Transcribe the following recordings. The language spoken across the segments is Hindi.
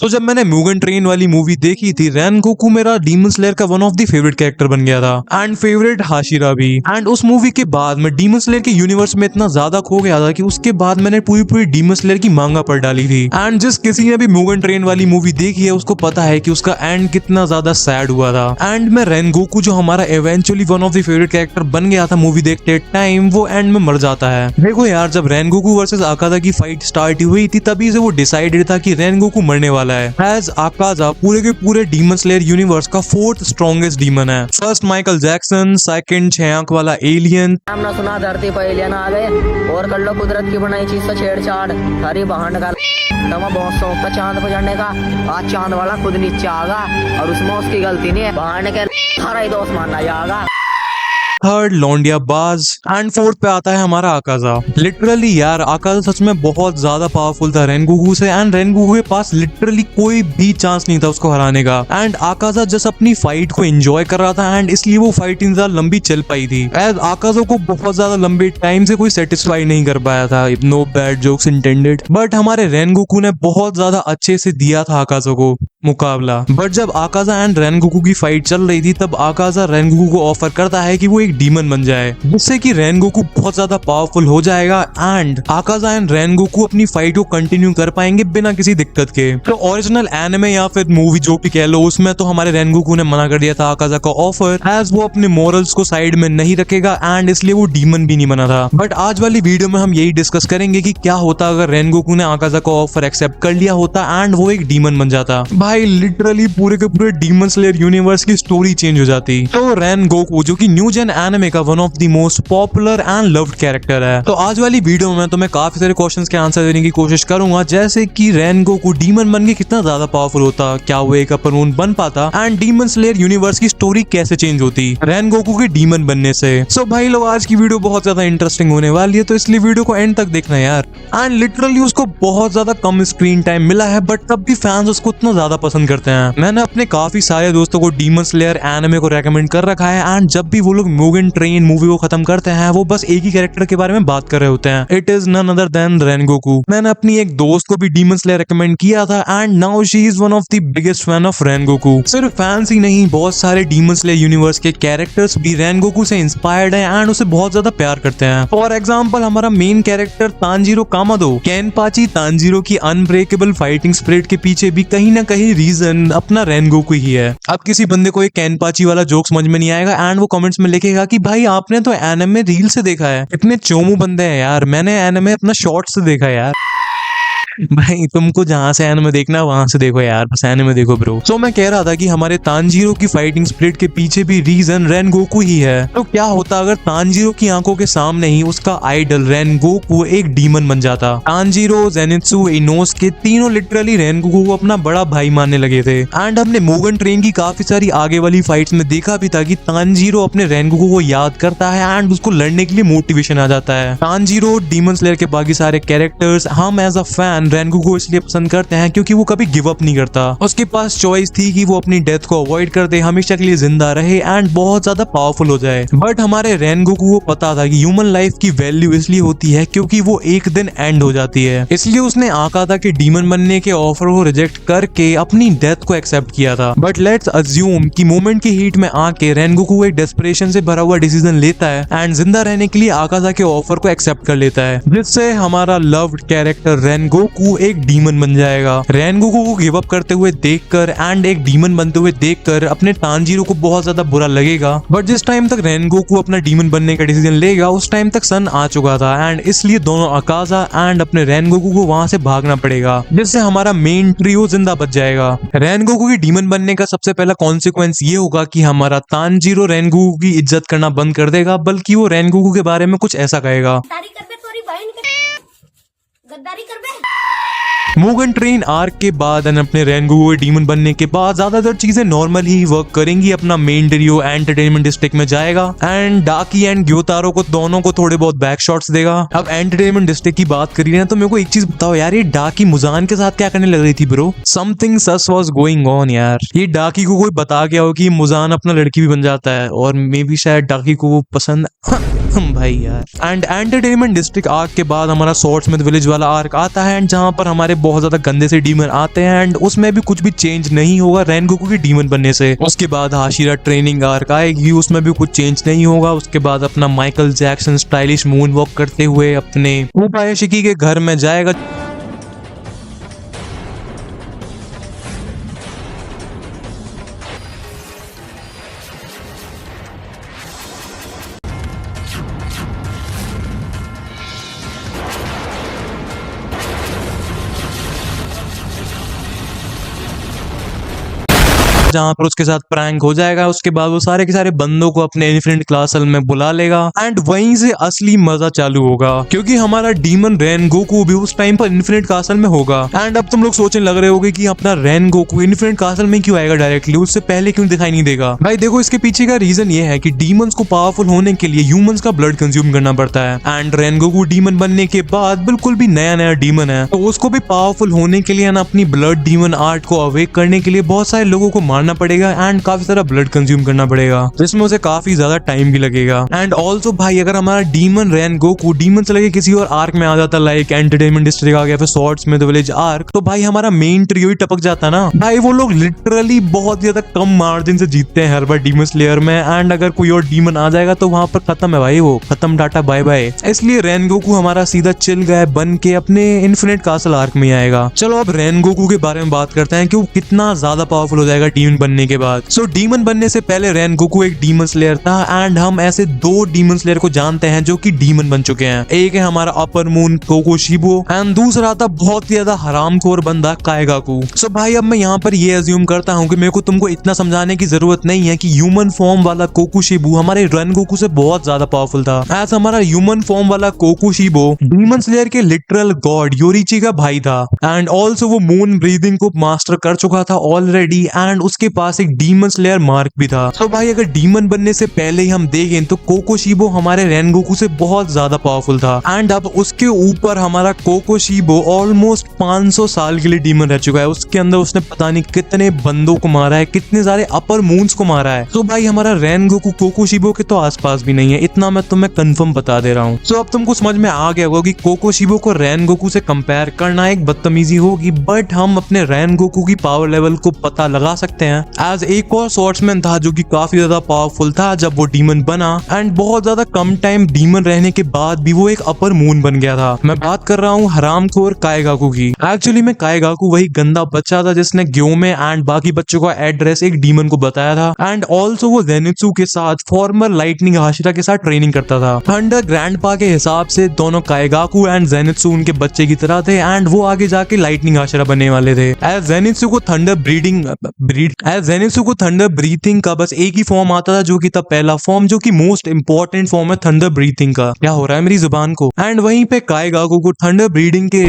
तो जब मैंने मुगन ट्रेन वाली मूवी देखी थी, रेनगोकू मेरा डीमन स्लेयर का one of the favourite character बन गया था एंड फेवरेट हाशिरा भी। एंड उस मूवी के बाद मैं डीमन स्लेयर के यूनिवर्स में इतना ज्यादा खो गया था कि उसके बाद मैंने पूरी पूरी डीमन स्लेयर की मांगा पढ़ डाली थी। एंड जिस किसी ने भी मुगन ट्रेन वाली मूवी देखी है उसको पता है कि उसका एंड कितना ज्यादा सैड हुआ था। एंड में रेनगोकू जो हमारा eventually one of the favourite character बन गया था मूवी देखते टाइम, वो एंड में मर जाता है। देखो यार, जब रेनगोकू वर्सेस आकाजा की फाइट स्टार्ट हुई थी तभी से वो डिसाइडेड था कि रेनगोकू मरने वाला है। एज आकाजा पूरे के पूरे डीमन स्लेयर यूनिवर्स का फोर्थ स्ट्रॉन्गेस्ट डीमन है। फर्स्ट माइकल जैक्सन, सेकंड 6 आंख वाला एलियन। नाम ना सुना धरती पर एलियन आ गए और कर लो कुदरत की बनाई चीज से छेड़छाड़, हरी बहान का तमा बहुत शौक था चांद पर चढ़ने का। आज चांद वाला खुद नीचे आगा और उसमें उसकी गलती नहीं है, बहाने के सारा ही दोस्त मानना जाएगा। थर्ड लॉन्डिया बाज एंड फोर्थ पे आता है हमारा आकाजा। लिटरली यार, आकाजा सच में बहुत ज्यादा पावरफुल था रेनगोकू से एंड रेनगोकू के पास लिटरली कोई भी चांस नहीं था उसको हराने का। एंड आकाजा जस्ट अपनी फाइट को एंजॉय कर रहा था एंड इसलिए वो फाइट इतनी ज्यादा लंबी चल पाई थी। एज आकाजा को बहुत ज्यादा लंबे टाइम से कोई सेटिस्फाई नहीं कर पाया था, no bad jokes intended, but हमारे रेनगोकू ने बहुत ज्यादा अच्छे से दिया था आकाजा को मुकाबला। बट जब आकाजा एंड रेनगोकू की फाइट चल रही थी तब आकाजा रेनगोकू को ऑफर करता है कि वो एक डीमन बन जाए, जिससे कि रेनगोकू बहुत ज्यादा पावरफुल हो जाएगा एंड आकाजा एंड रेनगोकू अपनी फाइट को कंटिन्यू कर पाएंगे बिना किसी दिक्कत के। तो ओरिजिनल एनिमे या फिर मूवी जो भी कह लो, उसमें तो हमारे रेनगोकू ने मना कर दिया था आकाजा का ऑफर, एज वो अपने मोरल्स को साइड में नहीं रखेगा एंड इसलिए वो डीमन भी नहीं बना था। बट आज वाली वीडियो में हम यही डिस्कस करेंगे कि क्या होता अगर रेनगोकू ने आकाजा का ऑफर एक्सेप्ट कर लिया होता एंड वो एक डीमन बन जाता। भाई लिटरली पूरे के पूरे डीमन स्लेयर यूनिवर्स की स्टोरी चेंज हो जाती। तो रेनगोकू जो कि न्यू जेन एनिमे का one of the most popular and loved character है। तो आज वाली वीडियो में तो मैं काफी सारे क्वेश्चंस के आंसर देने की कोशिश करूंगा, जैसे कि रेनगोकू डीमन बन के कितना ज्यादा पावरफुल होता, क्या वो एक अपर मून बन पाता एंड डीमन स्लेयर यूनिवर्स की स्टोरी कैसे चेंज होती रेनगोकू के डीमन बनने से। सो भाई लोग, आज की वीडियो बहुत ज्यादा इंटरेस्टिंग होने वाली है, तो इसलिए वीडियो को एंड तक देखना यार। एंड लिटरली उसको बहुत ज्यादा कम स्क्रीन टाइम मिला है, बट तब भी फैंस उसको इतना ज्यादा पसंद करते हैं। मैंने अपने काफी सारे दोस्तों को डीमन स्लेयर एनिमे को रेकमेंड कर रखा है एंड जब भी वो लोग मुगन ट्रेन मूवी को खत्म करते हैं वो बस एक ही कैरेक्टर के बारे में बात कर रहे होते हैं, it is none other than Rengoku. मैंने अपनी एक दोस्त को भी डीमन स्लेयर रेकमेंड किया था and now she is one of the biggest fan of Rengoku. सिर्फ फैंस ही नहीं, बहुत सारे डीमन स्लेयर यूनिवर्स के कैरेक्टर्स भी रेनगोकू से इंस्पायर्ड है एंड उसे बहुत ज्यादा प्यार करते हैं। फॉर एग्जाम्पल हमारा मेन कैरेक्टर तांजीरो कामादो, केनपाची तांजीरो की अनब्रेकेबल फाइटिंग स्पिरिट के पीछे भी कहीं ना कहीं रीजन अपना रेनगोकू ही है। अब किसी बंदे को एक केनपाची वाला जोक समझ में नहीं आएगा एंड वो कमेंट्स में लिखेगा कि भाई आपने तो एनिमे रील से देखा है, इतने चोमू बंदे हैं यार, मैंने एनिमे अपना शॉर्ट से देखा यार। भाई तुमको जहां से एनिमे देखना है वहां से देखो यार, बस एनिमे देखो ब्रो। सो मैं कह रहा था कि हमारे तांजीरो की फाइटिंग स्पिरिट के पीछे भी रीजन रेनगोकू ही है। तो क्या होता अगर तांजीरो की आंखों के सामने ही उसका आइडल रेनगोकू एक डीमन बन जाता। तांजीरो, जेनित्सु, इनोसुके तीनों लिटरली रेनगोकू को अपना बड़ा भाई मानने लगे थे एंड हमने मुगन ट्रेन की काफी सारी आगे वाली फाइट्स में देखा भी था कि तांजीरो अपने रेनगोकू को याद करता है एंड उसको लड़ने के लिए मोटिवेशन आ जाता है। तांजीरो, डीमन स्लेयर के बाकी सारे कैरेक्टर्स हम एज अ फैन रेनगोकू को इसलिए पसंद करते हैं क्योंकि वो कभी गिव अप नहीं करता। उसके पास चॉइस थी कि वो अपनी डेथ को अवॉइड कर दे, हमेशा के लिए जिंदा रहे एंड बहुत ज्यादा पावरफुल हो जाए। बट हमारे रेनगोकू को पता था कि ह्यूमन लाइफ की वैल्यू इसलिए होती है क्योंकि वो एक दिन एंड हो जाती है, इसलिए उसने आकाजा के डीमन बनने के ऑफर को रिजेक्ट करके अपनी डेथ को एक्सेप्ट किया था। बट लेट्स अज्यूम कि मोमेंट की हीट में आके रेनगोकू एक डेस्परेशन से भरा हुआ डिसीजन लेता है एंड जिंदा रहने के लिए आकाजा के ऑफर को एक्सेप्ट कर लेता है, जिससे हमारा लव्ड कैरेक्टर रेनगोकू एक डीमन बन जाएगा। रेनगोकू को गिव अप करते हुए देखकर एंड एक डीमन बनते हुए देखकर अपने तांजीरो को बहुत ज्यादा बुरा लगेगा, बट जिस टाइम तक रेनगोकू अपना डीमन बनने का डिसीजन लेगा उस टाइम तक सन आ चुका था एंड इसलिए दोनों आकाजा एंड अपने रेनगोकू को वहां से भागना पड़ेगा, जिससे हमारा मेन ट्रियो जिंदा बच जाएगा। रेनगोकू की डीमन बनने का सबसे पहला कॉन्सिक्वेंस ये होगा कि हमारा तांजीरो रेनगोकू की इज्जत करना बंद कर देगा, बल्कि वो रेनगोकू के बारे में कुछ ऐसा कहेगा, गद्दारी कर बे। मुगन ट्रेन आर्क के बाद एंड अपने रेनगोकू के डीमन बनने के बाद ज्यादातर चीजें नॉर्मल ही वर्क करेंगी। अपना मेन ट्रियो एंटरटेनमेंट डिस्ट्रिक्ट में जाएगा एंड डाकी एंड ग्योतारो को दोनों को थोड़े बहुत बैक शॉट्स देगा। अब एंटरटेनमेंट डिस्ट्रिक्ट की बात करी है तो मेरे को एक चीज बताओ यार, ये डाकी मुजान के साथ क्या करने लग रही थी bro? Something sauce was going on यार। ये डाकी को कोई बता गया हो कि मुजान अपना लड़की भी बन जाता है और मे बी शायद डाकी को वो पसंद भाई यार। एंड एंटरटेनमेंट डिस्ट्रिक्ट आर्क के बाद हमारा स्वॉर्ड्समिथ विलेज वाला आर्क आता है, एंड जहाँ पर हमारे बहुत ज्यादा गंदे से डीमन आते हैं, एंड उसमें भी कुछ भी चेंज नहीं होगा रेनगोकू की डीमन बनने से। उसके बाद हाशिरा ट्रेनिंग आर्क आएगी, उसमें भी कुछ चेंज नहीं होगा। उसके बाद अपना Michael Jackson stylish moon walk करते हुए अपने उपायशिकी के घर में जाएगा। जहाँ पर उसके साथ प्रैंक हो जाएगा। उसके बाद वो सारे के सारे बंदों को अपने इन्फिनिट क्लासल में बुला लेगा, एंड वहीं से असली मजा चालू होगा, क्योंकि हमारा डीमन रेनगोकू भी उस टाइम पर इन्फिनिट कासल में होगा। एंड अब तुम लोग सोचने लग रहे होगे कि अपना रेनगोकू इन्फिनिट कासल में क्यों आएगा डायरेक्टली, उससे पहले क्यों दिखाई नहीं देगा। भाई देखो, इसके पीछे का रीजन ये है कि डीमंस को पावरफुल होने के लिए ह्यूमंस का ब्लड कंज्यूम करना पड़ता है, एंड रेनगोकू डीमन बनने के बाद बिल्कुल भी नया नया डीमन है, तो उसको भी पावरफुल होने के लिए ना अपनी ब्लड डीमन आर्ट को अवेक करने के लिए बहुत सारे लोगों को मारना पड़ेगा, एंड काफी सारा ब्लड कंज्यूम करना पड़ेगा, जिसमें उसे काफी ज्यादा टाइम भी लगेगा। एंड ऑल्सो भाई, अगर हमारा डीमन रेनगोकू डीमन से लगे किसी और आर्क में आ जाता, लाइक एंटरटेनमेंट डिस्ट्रिक्ट आ गया, फिर स्वॉर्ड्समिथ विलेज आर्क, तो भाई हमारा मेन ट्रियो ही टपक जाता ना। भाई वो लोग लिटरली बहुत ज्यादा कम मार्जिन से जीतते हैं हर बार डीमन स्लेयर में, एंड अगर कोई और डीमन आ जाएगा तो वहां पर खत्म है भाई, वो खत्म, टाटा बाय बाय। इसलिए रेनगोकू हमारा सीधा चिल गाय बन के अपने इन्फिनिट कासल आर्क में आएगा। चलो अब रेनगोकू के बारे में बात करते हैं कि वो कितना ज्यादा पावरफुल हो जाएगा डीमन बनने के बाद। सो डीमन बनने से पहले रेनगोकू एक डीमन स्लेयर था, एंड हम ऐसे दो डीमन स्लेयर को जानते हैं जो कि डीमन बन चुके हैं। एक है हमारा अपर मून कोकोशिबो, एंड दूसरा था बहुत ही ज्यादा हरामखोर बंदा काइगाकू। सो भाई अब मैं यहाँ पर ये अज्यूम करता हूँ कि मेरे को तुमको इतना समझाने की जरूरत नहीं है कि ह्यूमन फॉर्म वाला कोकोशिबो हमारे रेनगोकू से बहुत ज्यादा पावरफुल था, एज हमारा ह्यूमन फॉर्म वाला कोकोशिबो डीमन स्लेयर के लिटरल गॉड योरीची का भाई था, एंड ऑल्सो वो मून ब्रीदिंग को मास्टर कर चुका था ऑलरेडी, एंड उसके पास एक डीमन स्लेयर मार्क भी था। तो भाई अगर डीमन बनने से पहले ही हम देखें तो कोकोशिबो हमारे रेनगोकू से बहुत ज्यादा पावरफुल था, एंड अब उसके ऊपर हमारा कोकोशिबो ऑलमोस्ट 500 साल के लिए डीमन रह चुका है। उसके अंदर उसने पता नहीं कितने बंदों को मारा है, कितने सारे अपर मून्स को मारा है। तो भाई हमारा रेनगोकू कोकोशिबो के तो आसपास भी नहीं है, इतना मैं तुम्हें कंफर्म बता दे रहा हूँ। तो अब तुमको समझ में आ गया होगा कि कोकोशिबो को रेनगोकू से कंपेयर करना एक बदतमीजी होगी, बट हम अपने रेनगोकू की पावर लेवल को पता लगा सकते हैं। एज एक और स्वॉर्ड्समैन था जो कि काफी ज्यादा पावरफुल था जब वो डीमन बना, एंड बहुत ज्यादा कम टाइम डीमन रहने के बाद भी वो एक अपर मून बन गया था। मैं बात कर रहा हूँ हरामखोर काइगाकू की। एक्चुअली में काइगाकू वही गंदा बच्चा था जिसने ग्योमे एंड बाकी बच्चों का एड्रेस एक डीमन को बताया था, एंड ऑल्सो वो जेनित्सु के साथ फॉर्मर लाइटनिंग हाशिरा के साथ ट्रेनिंग करता था। थंडर ग्रैंडपा के हिसाब से दोनों काइगाकू एंड जेनित्सु उनके बच्चे की तरह थे, एंड वो आगे जाके लाइटनिंग हाशिरा बनने वाले थे। एज जेनित्सु को थंडर ब्रीथिंग का बस एक ही फॉर्म आता था, जो कि था पहला फॉर्म, जो कि मोस्ट इंपॉर्टेंट फॉर्म है थंडर ब्रीथिंग का। क्या हो रहा है मेरी जुबान को। एंड वहीं पे काइगाकू को थंडर ब्रीथिंग के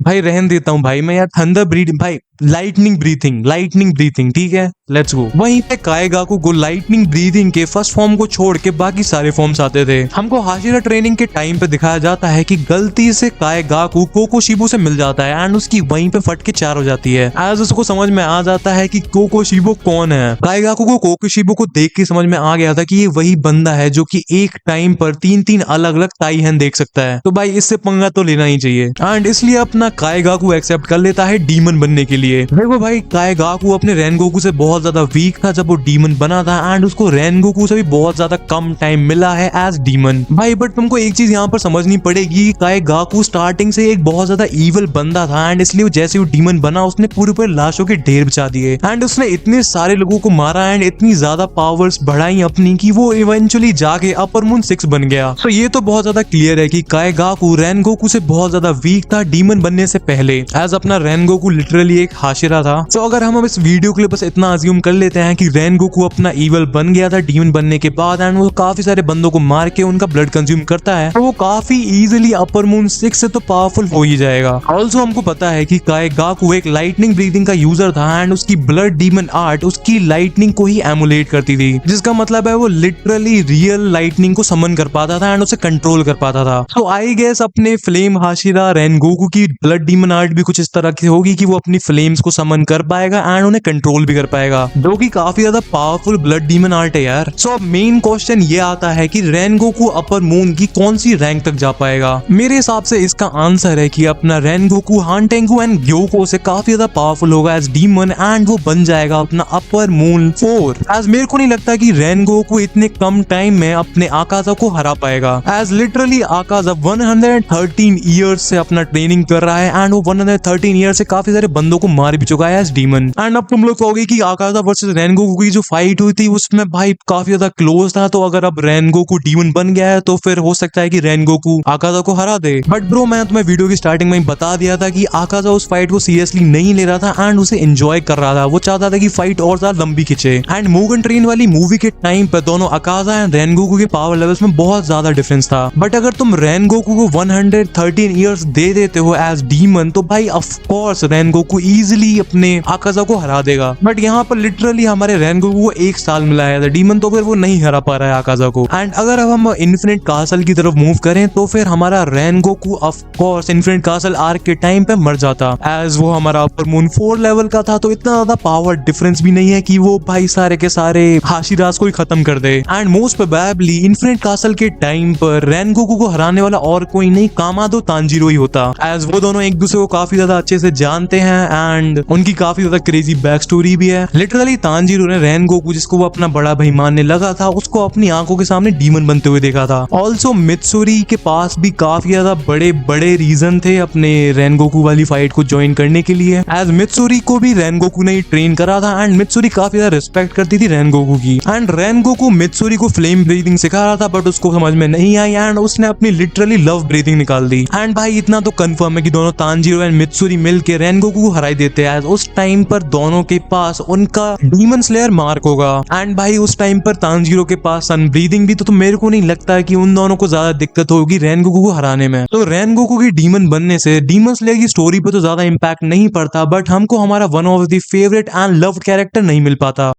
भाई रहन देता हूँ भाई मैं यार, थंडर ब्रीथिंग भाई, लाइटनिंग ब्रीथिंग ठीक है, लेट्स गो। वहीं पे काइगाकू को लाइटनिंग ब्रीथिंग के फर्स्ट फॉर्म को छोड़ के बाकी सारे फॉर्म्स आते थे। हमको हाशिरा ट्रेनिंग के टाइम पे दिखाया जाता है कि गलती से काइगाकू कोकोशिबो से मिल जाता है, एंड उसकी वहीं पे फट के 4 हो जाती है। एज उसको समझ में आ जाता है कि कोकोशिबो कौन है। काइगाकू को कोकोशिबो को देख के समझ में आ गया था कि ये वही बंदा है जो कि एक टाइम पर 3 अलग अलग ताईहन देख सकता है, तो भाई इससे पंगा तो लेना ही चाहिए। एंड इसलिए अपना काइगाकू एक्सेप्ट कर लेता है डीमन बनने के लिए। देखो भाई, काइगाकू अपने रेनगोकू से बहुत ज्यादा वीक था जब वो डीमन बना था, एंड उसको रेनगोकू से भी बहुत ज्यादा कम टाइम मिला है एज डीमन। भाई बट तुमको एक चीज यहाँ पर समझनी पड़ेगी, काइगाकू स्टार्टिंग से एक बहुत ज्यादा ईवल बंदा था, एंड इसलिए जैसे वो डीमन बना उसने पूरे लाशों के ढेर बचा दिए, एंड उसने इतने सारे लोगों को मारा एंड इतनी ज्यादा पावर्स बढ़ाई अपनी कि वो इवेंचुअली जाके अपर मून 6 बन गया। तो ये तो बहुत ज्यादा क्लियर है कि काइगाकू रेनगोकू से बहुत ज्यादा वीक था डीमन बनने से पहले, एज अपना रेनगोकू लिटरली एक हाशिरा था। तो अगर हम इस वीडियो के लिए बस इतना अज्यूम कर लेते हैं कि रेनगोकू अपना ईवल बन गया था डीमन बनने के बाद, एंड वो काफी सारे बंदों को मार के उनका ब्लड कंज्यूम करता है, तो वो काफी इजीली अपर मून 6 से तो पावरफुल हो ही जाएगा। ऑल्सो हमको पता है कि काइगाकू एक लाइटनिंग ब्रीथिंग का यूजर था, एंड उसकी ब्लड डीमन आर्ट उसकी लाइटनिंग को ही एमुलेट करती थी, जिसका मतलब है वो लिटरली रियल लाइटनिंग को समन कर पाता था एंड उसे कंट्रोल कर पाता था। तो आई गेस अपने फ्लेम हाशिरा रेनगोकू की ब्लड डीमन आर्ट भी कुछ इस तरह की होगी कि वो अपनी फ्लेम्स को समन कर पाएगा एंड उन्हें कंट्रोल भी कर पाएगा, जो कि काफी ज्यादा पावरफुल ब्लड डीमन आर्ट है यार। सो अब मेन क्वेश्चन ये आता है कि रेनगोकू अपर मून की कौन सी रैंक तक जा पाएगा। मेरे हिसाब से इसका आंसर है कि अपना रेनगोकू हानटेंगू एंड ग्योको से काफी ज्यादा पावरफुल होगा एज डीमन एंड वो बन जाएगा अपना अपर मून 4। एज मेरे को नहीं लगता कि रेनगोकू इतने कम टाइम में अपने आकाजा को हरा पाएगा, एज लिटरली आकाजा 113 ईयर्स से अपना ट्रेनिंग कर रहा है एंड वो 113 ईयर्स से काफी सारे बंदों को मार भी चुका है एज डीमन। एंड अब तुम लोग कहोगे कि आकाजा वर्सेस रेनगोकू की जो फाइट हुई थी उसमें भाई काफी ज्यादा क्लोज था, तो अगर अब रेनगोकू डीमन बन गया है तो फिर हो सकता है कि रेनगोकू आकाजा को हरा दे। बट ब्रो मैं तुम्हें वीडियो की स्टार्टिंग में ही बता दिया था कि आकाजा उस फाइट को सीरियसली नहीं ले रहा था एंड उसे एंजॉय कर रहा था। वो चाहता था कि फाइट और ज्यादा लंबी खिंचे। एंड मुगन ट्रेन वाली मूवी के टाइम पर दोनों आकाजा एंड रेनगोकू के पावर लेवल्स में बहुत ज्यादा डिफरेंस था। बट अगर तुम रेनगोकू को 113 ईयर्स दे देते हो एज डीमन तो भाई ऑफ कोर्स रेनगोकू इजीली अपने आकाजा को हरा देगा। बट यहाँ पर लिटरली हमारे रेनगोकू को 1 साल मिला है डीमन, तो फिर वो नहीं हरा पा रहा है आकाजा को। एंड अगर अब हम इन्फिनिट कासल की तरफ मूव करें तो फिर हमारा Rengoku of course infinite castle arc के टाइम पे मर जाता, एज वो हमारा अपर मून 4 लेवल का था, तो इतना ज्यादा पावर डिफरेंस भी नहीं है कि वो भाई सारे के सारे हाशिराज को ही खत्म कर दे। And most probably Infinite Castle के टाइम पर रेनगोकू को हराने वाला और कोई नहीं कामादो तांजीरो ही होता, एज वो दोनों एक दूसरे को काफी ज्यादा अच्छे से जानते हैं एंड उनकी काफी ज्यादा क्रेजी बैक स्टोरी भी है। लिटरली तांजीरो ने रेनगोकू, जिसको वो अपना बड़ा भाई मानने लगा था, उसको अपनी आंखों के सामने डीमन बनते हुए देखा था। ऑल्सो मित्सुरी के पास भी काफी ज्यादा बड़े बड़े रीजन थे अपने रेनगोकू वाली फाइट को ज्वाइन करने के लिए, एज मित्सुरी को भी रेनगोकू ने ट्रेन करा था एंड मित्सुरी काफी ज्यादा रिस्पेक्ट करती थी रेनगोकू की। एंड रेनगोकू मित्सुरी को फ्लेम ब्रीदिंग सिखा रहा था बट उसको समझ में नहीं आई एंड उसने अपनी लिटरली लव ब्रीदिंग निकाल दी। एंड भाई इतना तो कंफर्म है कि दोनों तांजीरो एंड मित्सुरी मिलके रेनगोकू को हराई देते हैं, एज उस टाइम पर दोनों के पास उनका डीमन स्लेयर मार्क होगा। एंड भाई उस टाइम पर तांजीरो के पास सन ब्रीदिंग भी, तो मेरे को नहीं लगता है कि उन दोनों को ज्यादा दिक्कत होगी रेनगोकू को हराने में। तो रेनगोकू की डीमन बनने से डीमन स्लेयर की स्टोरी पे तो ज्यादा इम्पैक्ट नहीं पड़ता, बट हमको हमारा one of the favourite and loved character नहीं मिल पाता।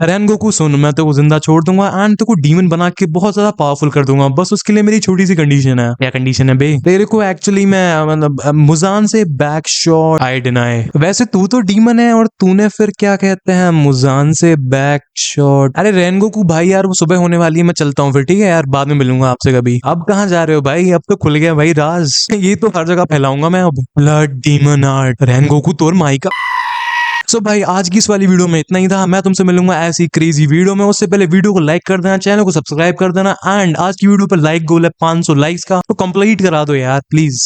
रेनगोकू सुन, मैं तेको जिंदा छोड़ दूंगा एंड तेको डीमन बना के बहुत ज्यादा पावरफुल कर दूंगा, बस उसके लिए मेरी छोटी सी कंडीशन है। क्या कंडीशन है बे? तेरे को एक्चुअली मैं मतलब मुजान से बैक शॉट आई डिनाई। वैसे तू तो डीमन है और तूने फिर क्या कहते हैं मुजान से बैक शॉट। अरे रेनगोकू भाई यार वो सुबह होने वाली है, मैं चलता हूँ फिर, ठीक है यार, बाद में मिलूंगा आपसे कभी। अब कहाँ जा रहे हो भाई? अब तो खुल गया भाई राज, ये तो हर जगह फैलाऊंगा मैं अब। ब्लड डीमन आर्ट रेनगोकू तोर माई का। सो भाई आज की इस वाली वीडियो में इतना ही था। मैं तुमसे मिलूंगा ऐसी क्रेजी वीडियो में। उससे पहले वीडियो को लाइक कर देना, चैनल को सब्सक्राइब कर देना एंड आज की वीडियो पर लाइक गोल है 500 लाइक्स का, तो कंप्लीट करा दो यार प्लीज।